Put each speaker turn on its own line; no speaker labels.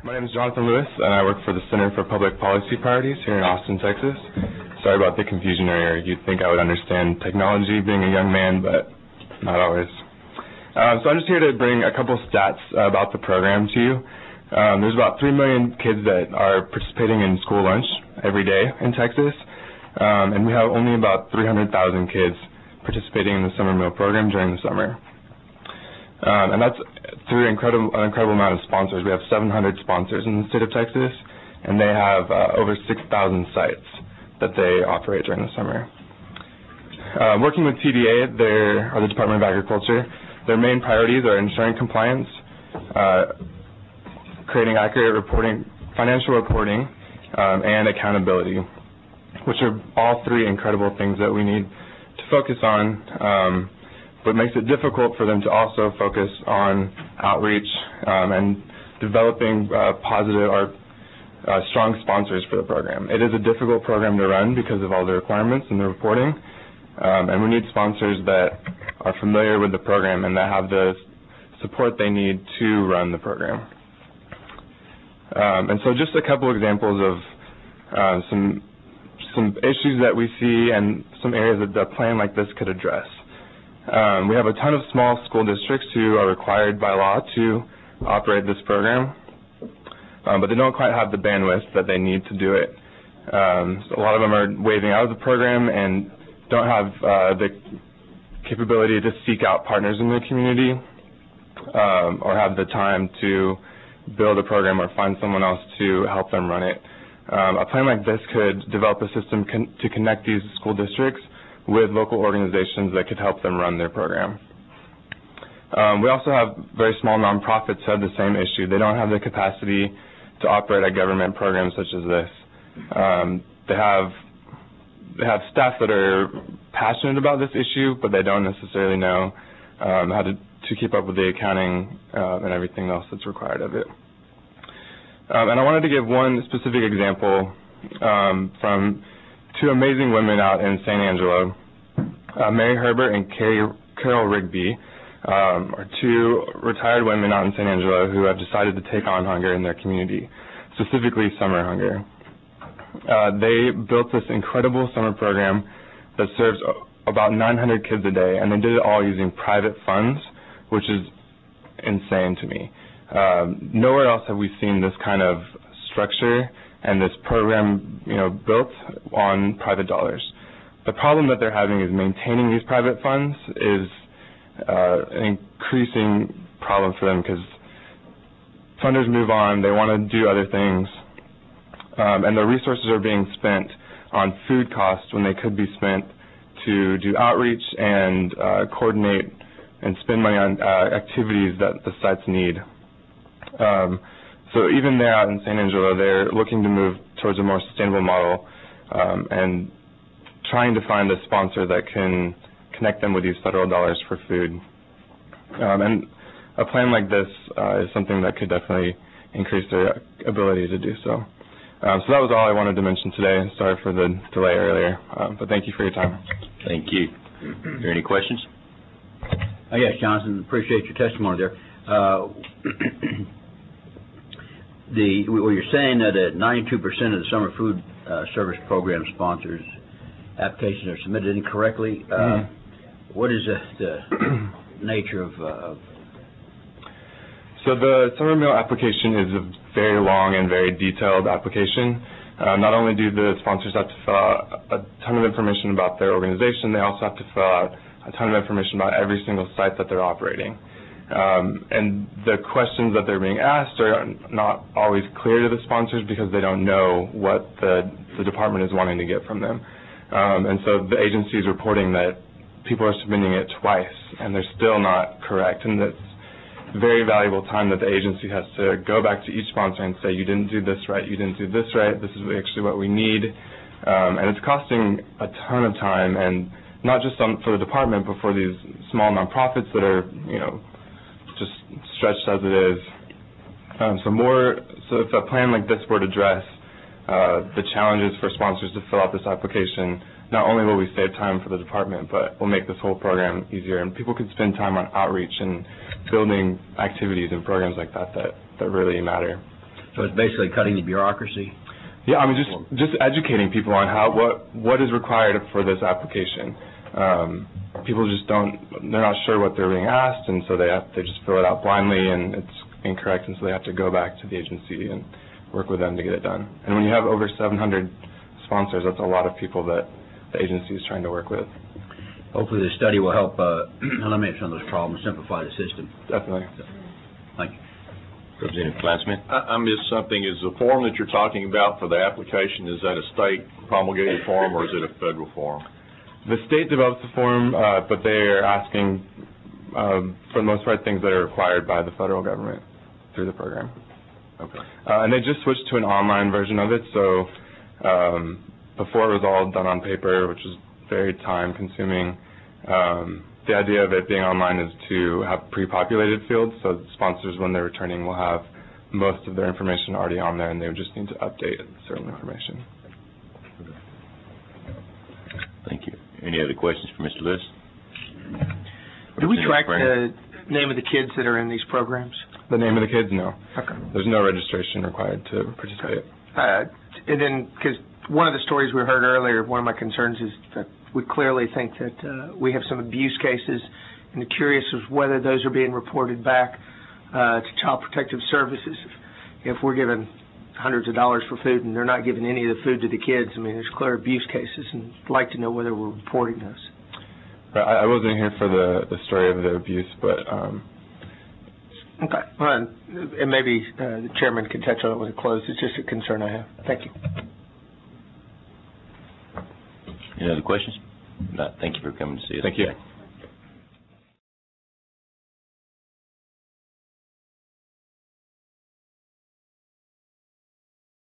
My name is Jonathan Lewis, and I work for the Center for Public Policy Priorities here in Austin, Texas. Sorry about the confusion earlier. You'd think I would understand technology being a young man, but not always. So I'm just here to bring a couple stats about the program to you. There's about 3 million kids that are participating in school lunch every day in Texas, and we have only about 300,000 kids participating in the summer meal program during the summer. And that's through an incredible amount of sponsors. We have 700 sponsors in the state of Texas, and they have over 6,000 sites that they operate during the summer. Working with TDA, or the Department of Agriculture, their main priorities are ensuring compliance, creating accurate reporting, financial reporting, and accountability, which are all three incredible things that we need to focus on, but makes it difficult for them to also focus on outreach and developing positive or strong sponsors for the program. It is a difficult program to run because of all the requirements and the reporting, and we need sponsors that are familiar with the program and that have the support they need to run the program. And so just a couple examples of some issues that we see and some areas that a plan like this could address. We have a ton of small school districts who are required by law to operate this program, but they don't quite have the bandwidth that they need to do it. So a lot of them are waving out of the program and don't have the capability to seek out partners in the community or have the time to build a program or find someone else to help them run it. A plan like this could develop a system to connect these school districts with local organizations that could help them run their program. We also have very small nonprofits who have the same issue. They don't have the capacity to operate a government program such as this. They have staff that are passionate about this issue, but they don't necessarily know how to keep up with the accounting and everything else that's required of it. And I wanted to give one specific example from two amazing women out in San Angelo. Mary Herbert and Carol Rigby are two retired women out in San Angelo who have decided to take on hunger in their community, specifically summer hunger. They built this incredible summer program that serves about 900 kids a day, and they did it all using private funds, which is insane to me. Nowhere else have we seen this kind of structure and this program, built on private dollars. The problem that they're having is maintaining these private funds is an increasing problem for them because funders move on, they want to do other things, and the resources are being spent on food costs when they could be spent to do outreach and coordinate and spend money on activities that the sites need. So even there out in San Angelo, they're looking to move towards a more sustainable model and trying to find a sponsor that can connect them with these federal dollars for food. And a plan like this is something that could definitely increase their ability to do so. So that was all I wanted to mention today. Sorry for the delay earlier, but thank you for your time.
Thank you. Are there any questions?
Yes, Jonathan, appreciate your testimony there. You're saying that 92% of the summer food service program sponsors' applications are submitted incorrectly. What is the nature of
So the summer meal application is a very long and very detailed application. Not only do the sponsors have to fill out a ton of information about their organization, they also have to fill out a ton of information about every single site that they're operating. And the questions that they're being asked are not always clear to the sponsors because they don't know what the department is wanting to get from them. And so the agency is reporting that people are submitting it twice and they're still not correct. And that's very valuable time that the agency has to go back to each sponsor and say, you didn't do this right, you didn't do this right, this is actually what we need. And it's costing a ton of time, and not just for the department, but for these small nonprofits that are, just stretched as it is. So if a plan like this were to address the challenges for sponsors to fill out this application, not only will we save time for the department, but we'll make this whole program easier, and people could spend time on outreach and building activities and programs like that really matter.
So it's basically cutting the bureaucracy?
Yeah, I mean, just educating people on what is required for this application. People they're not sure what they're being asked, and so they just fill it out blindly, and it's incorrect, and so they have to go back to the agency and work with them to get it done. And when you have over 700 sponsors, that's a lot of people that the agency is trying to work with.
Hopefully the study will help eliminate some of those problems, simplify the system.
Definitely.
Thank you.
Representative Kleinsmith?
I missed something. Is the form that you're talking about for the application, is that a state promulgated form or is it a federal form?
The state develops the form, but they are asking, for the most part, things that are required by the federal government through the program.
Okay.
And they just switched to an online version of it, so before it was all done on paper, which is very time-consuming. The idea of it being online is to have pre-populated fields, so sponsors, when they're returning, will have most of their information already on there, and they would just need to update certain information.
Thank you. Any other questions for Mr. Lewis?
Do we track the name of the kids that are in these programs?
The name of the kids? No.
Okay.
There's no registration required to participate.
And then, because one of the stories we heard earlier, one of my concerns is that we clearly think that we have some abuse cases, and I'm curious as whether those are being reported back to Child Protective Services. If we're giving hundreds of dollars for food and they're not giving any of the food to the kids, I mean, there's clear abuse cases, and I'd like to know whether we're reporting those.
I wasn't here for the story of the abuse, but...
Okay. Well, and maybe the chairman can touch on it when it closes. It's just a concern I have. Thank you.
Any other questions? No, thank you for coming to see us.
Thank you.
Today.